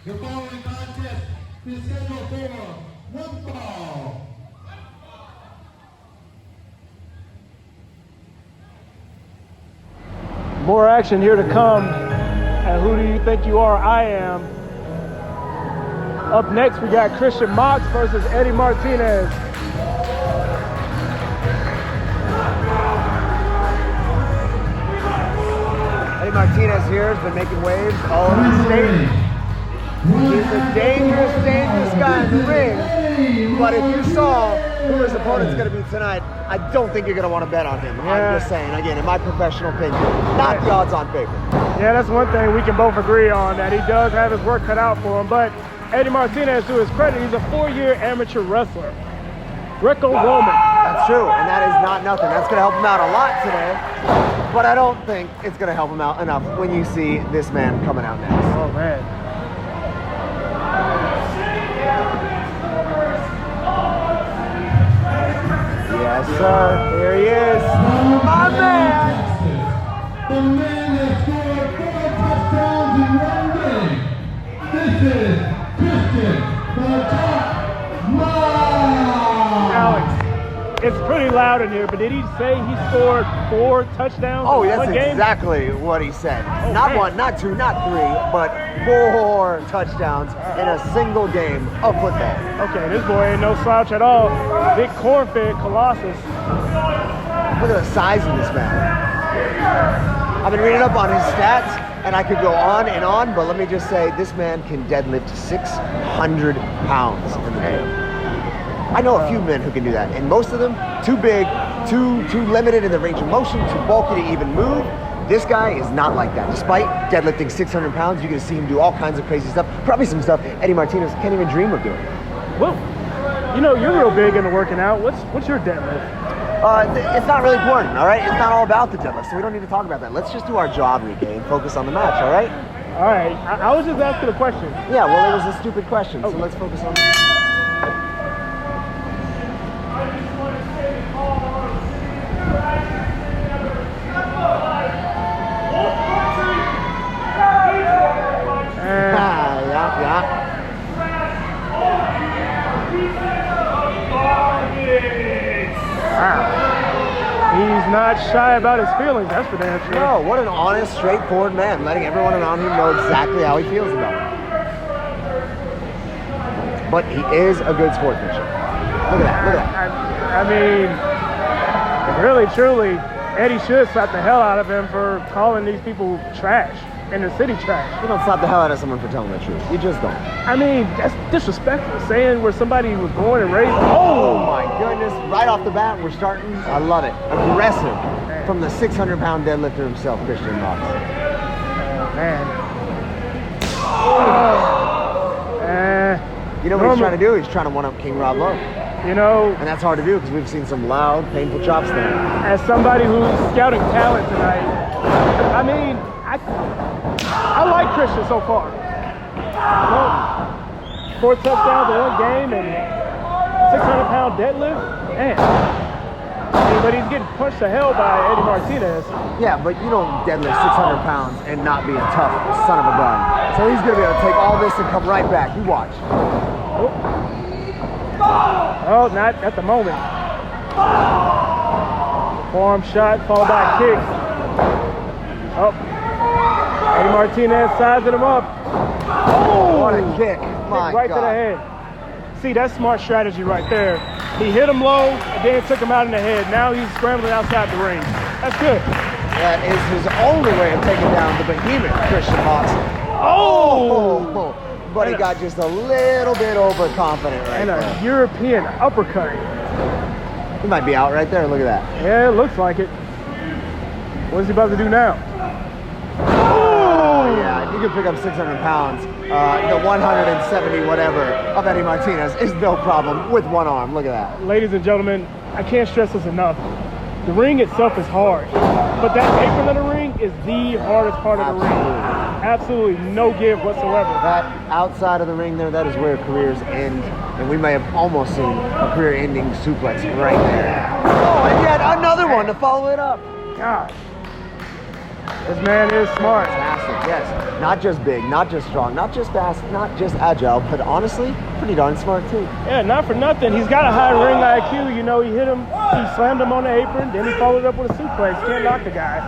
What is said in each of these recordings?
The following contest is scheduled for one fall. More action here to come. And who do you think you are? I am. Up next, we got Christian Mox versus Eddie Martinez. Eddie Martinez here has been making waves all over the state. He's a dangerous, dangerous guy in the ring. But if you saw who his opponent's going to be tonight, I don't think you're going to want to bet on him. Yeah. I'm just saying, again, in my professional opinion, not the odds-on favorite. Yeah, that's one thing we can both agree on, that he does have his work cut out for him. But Eddie Martinez, to his credit, he's a 4-year amateur wrestler. Greco-Roman. That's true, and that is not nothing. That's going to help him out a lot today. But I don't think it's going to help him out enough when you see this man coming out next. Oh, man. Yes, sir. Here he is. My man. The man that scored 4 touchdowns in 1 game. This is Christian the Jock Mox. Alex, it's pretty loud in here, but did he say he scored 4 touchdowns Oh, in that's 1 game? exactly what he said. Oh, not man. 1, not 2, not 3, but 4 touchdowns in a single game of football. Okay, this boy ain't no slouch at all. Big corn-fed colossus. Look at the size of this man. I've been reading up on his stats, and I could go on and on, but let me just say, this man can deadlift 600 pounds in the day. I know a few men who can do that, and most of them too big, too limited in the range of motion, too bulky to even move. This guy is not like that. Despite deadlifting 600 pounds, you're gonna see him do all kinds of crazy stuff. Probably some stuff Eddie Martinez can't even dream of doing. Well, you know, you're real big into working out. What's your deadlift? It's not really important, all right? It's not all about the deadlift, so we don't need to talk about that. Let's just do our job, Rika, and focus on the match, all right? All right, I was just asking a question. Yeah, well, it was a stupid question, so let's focus on He's not shy about his feelings, that's for damn sure. No, what an honest, straightforward man, letting everyone around him know exactly how he feels about it. But he is a good sportsmanship. Look at that, look at that. I mean, really, truly, Eddie should slap the hell out of him for calling these people trash, in the city trash. You don't slap the hell out of someone for telling the truth. You just don't. I mean, that's disrespectful, saying where somebody was born and raised. Oh my goodness, right off the bat, we're starting, I love it. Aggressive from the 600-pound deadlifter himself, Christian Mox. Oh, man. You know what he's trying to do? He's trying to one-up King Rob Lowe. You know, and that's hard to do because we've seen some loud, painful chops tonight. As somebody who's scouting talent tonight, I mean, I like Christian so far. You know, 4 touchdowns in 1 game and 600-pound deadlift, man. But he's getting punched to hell by Eddie Martinez. Yeah, but you don't deadlift 600 pounds and not be a tough son of a gun. So he's going to be able to take all this and come right back. You watch. Oh, not at the moment. Forearm shot, followed by a kick. Oh. Eddie Martinez sizing him up. Oh, what a kick. My right God. to the head. See, that's smart strategy right there. He hit him low, and then took him out in the head. Now he's scrambling outside the ring. That's good. That is his only way of taking down the behemoth, Christian Mox. Oh! But he got just a little bit overconfident right there. And a European uppercut. He might be out right there. Look at that. Yeah, it looks like it. What's he about to do now? Oh, yeah. If you can pick up 600 pounds, the 170 whatever of Eddie Martinez is no problem with one arm. Look at that. Ladies and gentlemen, I can't stress this enough. The ring itself is hard, but that apron of the ring is the hardest part of the ring. Absolutely no give whatsoever. That outside of the ring there, that is where careers end, and we may have almost seen a career-ending suplex right there. Oh, and yet another one to follow it up. God, this man is smart. Fantastic. Yes, not just big, not just strong, not just fast, not just agile, but honestly, pretty darn smart too. Yeah, not for nothing. He's got a high ring IQ. You know, he hit him, he slammed him on the apron, then he followed up with a suplex. Can't knock the guy.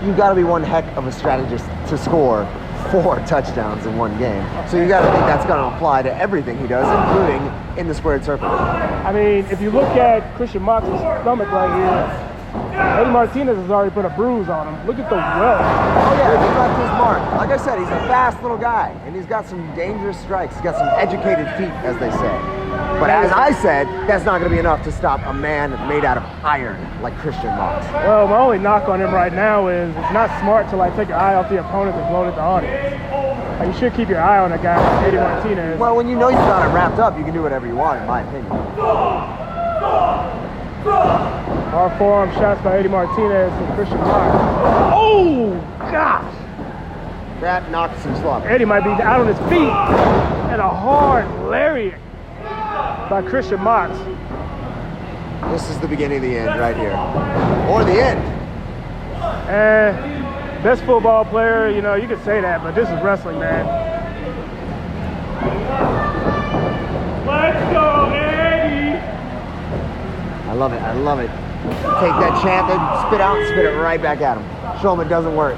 You've got to be one heck of a strategist to score 4 touchdowns in one game. So you got to think that's going to apply to everything he does, including in the squared circle. I mean, if you look at Christian Mox's stomach right here, Eddie Martinez has already put a bruise on him. Look at the welt. Oh yeah, he left his mark. Like I said, he's a fast little guy, and he's got some dangerous strikes. He's got some educated feet, as they say. But as I said, that's not going to be enough to stop a man made out of iron like Christian Mox. Well, my only knock on him right now is it's not smart to like take your eye off the opponent and blow it at the audience. Like, you should keep your eye on a guy like Eddie Martinez. Well, when you know you've got it wrapped up, you can do whatever you want, in my opinion. Hard forearm shots by Eddie Martinez and Christian Mox. Oh, gosh! That knocked some slop. Eddie might be out on his feet. And a hard lariat by Christian Mox. This is the beginning of the end right here. Or the end. And best football player, you know, you could say that, but this is wrestling, man. Let's go, Eddie! I love it, I love it. Take that chant, then spit out and spit it right back at him. Show him it doesn't work.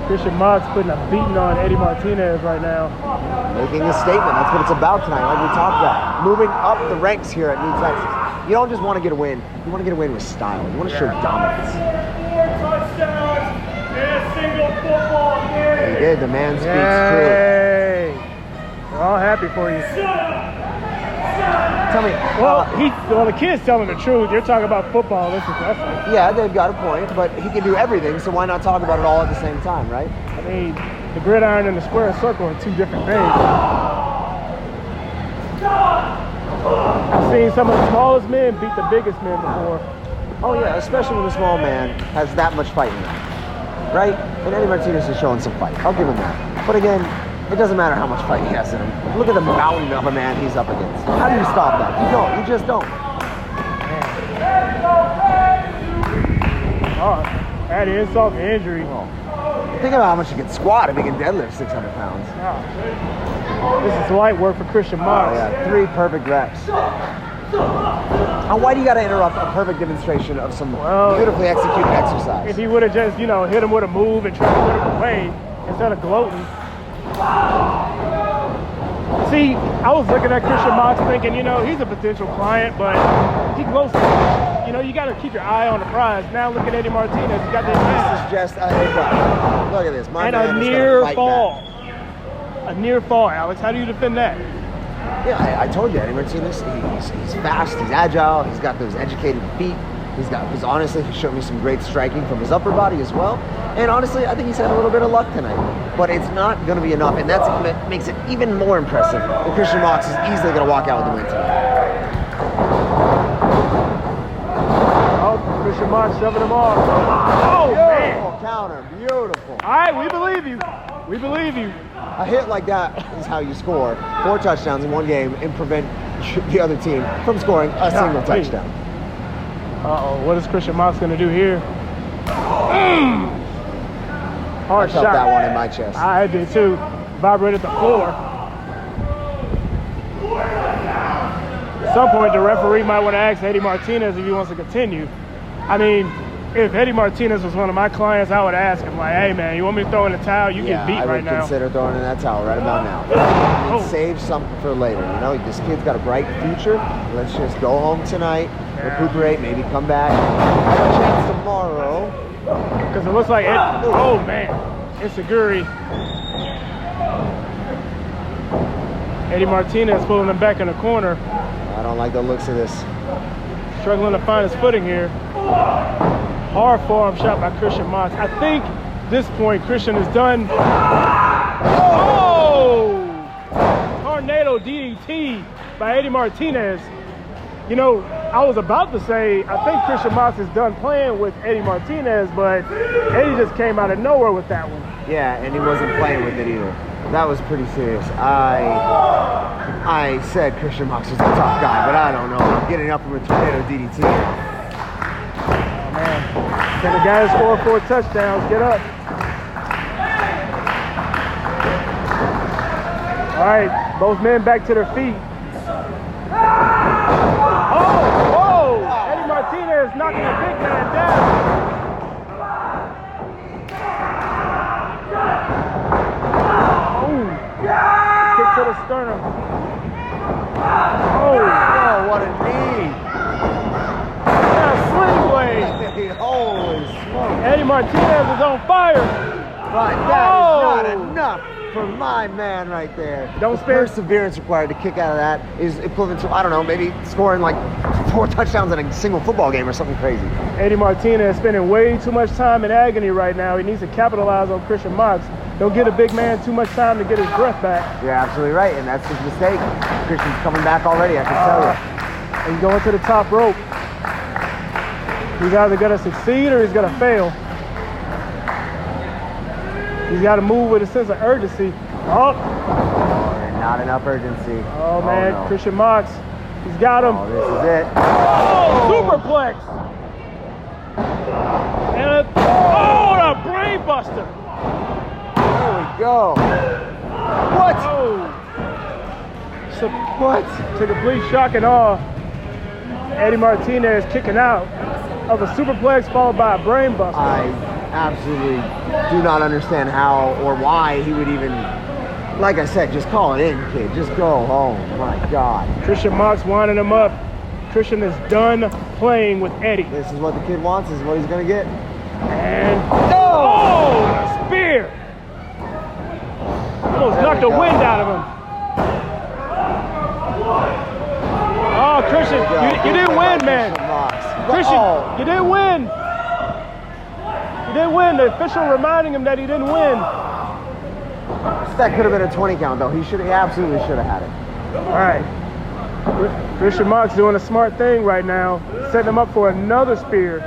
Christian Mox putting a beating on Eddie Martinez right now. Making a statement, that's what it's about tonight, like we talked about. Moving up the ranks here at New Texas. You don't just want to get a win, you want to get a win with style. You want to show dominance. 4 touchdowns in a single football game. He did, the man speaks true. Yay. We're all happy for you. Tell me, Well, the kid's telling the truth. You're talking about football, this is wrestling. yeah, they've got a point, but he can do everything, so why not talk about it all at the same time, right? I mean, the gridiron and the square circle are 2 different things. I've seen some of the smallest men beat the biggest men before. Oh yeah, especially when the small man has that much fight in him, right? And Eddie Martinez is showing some fight. I'll give him that. But again, it doesn't matter how much fight he has in him. Look at the mountain of a man he's up against. How do you stop that? You don't. You just don't. Oh, add insult to injury. Think about how much he can squat if he can deadlift 600 pounds. This is light work for Christian Mox. Oh yeah, 3 perfect reps. Now, why do you got to interrupt a perfect demonstration of some beautifully executed exercise? If he would have just, you know, hit him with a move and tried to put him away instead of gloating. See, I was looking at Christian Mox thinking, you know, he's a potential client, but he gloats. You know, you got to keep your eye on the prize. Now look at Eddie Martinez. He got this match. This is just a hiccup. Look at this. My And man a is near gonna fight fall. back. A near fall, Alex. How do you defend that? Yeah, I told you, Eddie Martinez, he's fast, he's agile, he's got those educated feet. He's honestly, he showed me some great striking from his upper body as well. And honestly, I think he's had a little bit of luck tonight. But it's not going to be enough, and that makes it even more impressive that Christian Mox is easily going to walk out with the win tonight. Oh, Christian Mox shoving him off. Oh, man. Beautiful counter, beautiful. All right, we believe you. We believe you. A hit like that is how you score 4 touchdowns in one game and prevent the other team from scoring a single touchdown. Uh-oh, what is Christian Mox going to do here? Hard I felt shot. that one in my chest. I did too. Vibrated the floor. At some point, the referee might want to ask Eddie Martinez if he wants to continue. I mean, if Eddie Martinez was one of my clients, I would ask him, like, hey, man, you want me to throw in the towel? You get beat right now. I would consider throwing in that towel right about now. I mean, save something for later. You know, this kid's got a bright future. Let's just go home tonight, recuperate, maybe come back. Have a chance tomorrow. Because it looks like, oh, man, Inseguri. Eddie Martinez pulling him back in the corner. I don't like the looks of this. Struggling to find his footing here. Hard forearm shot by Christian Mox. I think at this point Christian is done. Oh! Tornado DDT by Eddie Martinez. You know, I was about to say, I think Christian Mox is done playing with Eddie Martinez, but Eddie just came out of nowhere with that one. Yeah, and he wasn't playing with it either. That was pretty serious. I said Christian Mox is a tough guy, but I don't know. I'm getting up from a tornado DDT. Oh, man. And the guy scored 4 touchdowns. Get up. All right, both men back to their feet. Oh! Eddie Martinez knocking the big man down. Kick to the sternum. Oh, what a knee. Yeah, sling blade. Holy smoke. Eddie Martinez is on fire. But that is not enough for my man right there. Don't the spend perseverance required to kick out of that is equivalent to, I don't know, maybe scoring like 4 touchdowns in a single football game or something crazy. Eddie Martinez is spending way too much time in agony right now. He needs to capitalize on Christian Mox. Don't get a big man too much time to get his breath back. You're absolutely right, and that's his mistake. Christian's coming back already, I can tell you. He's going to the top rope. He's either going to succeed or he's going to fail. He's got to move with a sense of urgency. Oh! Not enough urgency. Oh man, no. Christian Mox. He's got him. Oh, this is it. Oh, superplex. And the brain buster. There we go. What? Oh. So, What? to complete shock and awe, Eddie Martinez kicking out of a superplex followed by a brain buster. I absolutely do not understand how or why he would even, like I said, just call it in, kid. Just go home. My God. Christian Mox winding him up. Christian is done playing with Eddie. This is what the kid wants. This is what he's going to get. And a spear. Almost knocked the wind out of him. Oh, Christian, you didn't win, man. Christian, you didn't win. You didn't win. The official reminding him that he didn't win. That could have been a 20 count, though. He absolutely should have had it. All right. Christian Mox doing a smart thing right now, setting him up for another spear.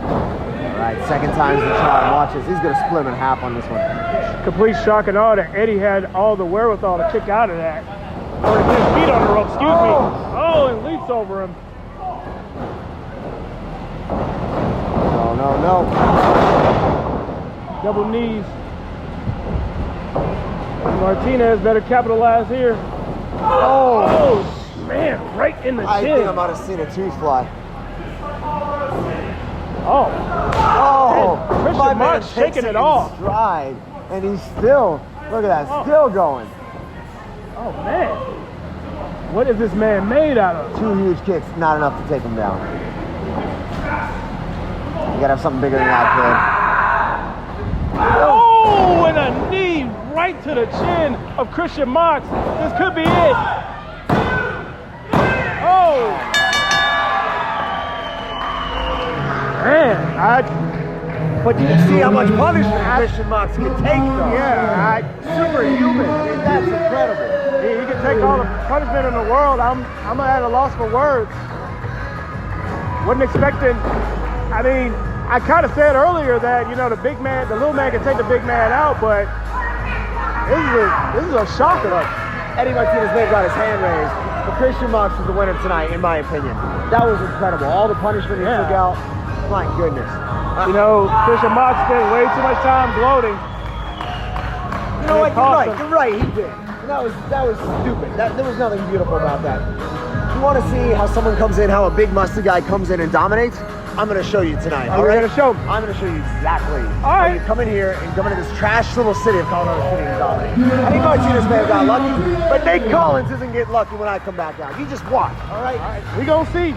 All right, second time's the charm. Watch this. He's going to split him in half on this one. Complete shock and awe that Eddie had all the wherewithal to kick out of that. Or his feet on the rope, excuse me. Oh, and leaps over him. No. Double knees. Martinez better capitalize here. Oh, man, right in the chin. I think I might have seen a tooth fly. Oh, man, Christian Mox shaking it off. Stride, and he's still, look at that, still going. Oh, man. What is this man made out of? 2 huge kicks, not enough to take him down. You gotta have something bigger than that, kid. Oh, and a knee right to the chin of Christian Mox. This could be it. Oh. Man, but you can see how much punishment Christian Mox can take, though. Yeah, superhuman. I mean, that's incredible. He can take all the punishment in the world. I'm at a loss for words. Wasn't expecting. I mean, I kind of said earlier that, you know, the little man can take the big man out, but this is a shocker. Eddie Martinez may have got his hand raised, but Christian Mox was the winner tonight, in my opinion. That was incredible. All the punishment he took out, my goodness. You know, Christian Mox spent way too much time gloating. You know what? You're right. He did. That was stupid. There was nothing beautiful about that. You want to see how someone comes in, how a big musty guy comes in and dominates? I'm going to show you tonight. All right? I'm going to show you exactly how you come in here and come into this trash little city of Colorado City and dominate. I think Martinez may have got lucky, but Nate Collins isn't getting lucky when I come back out. You just watch, all right? We gonna see.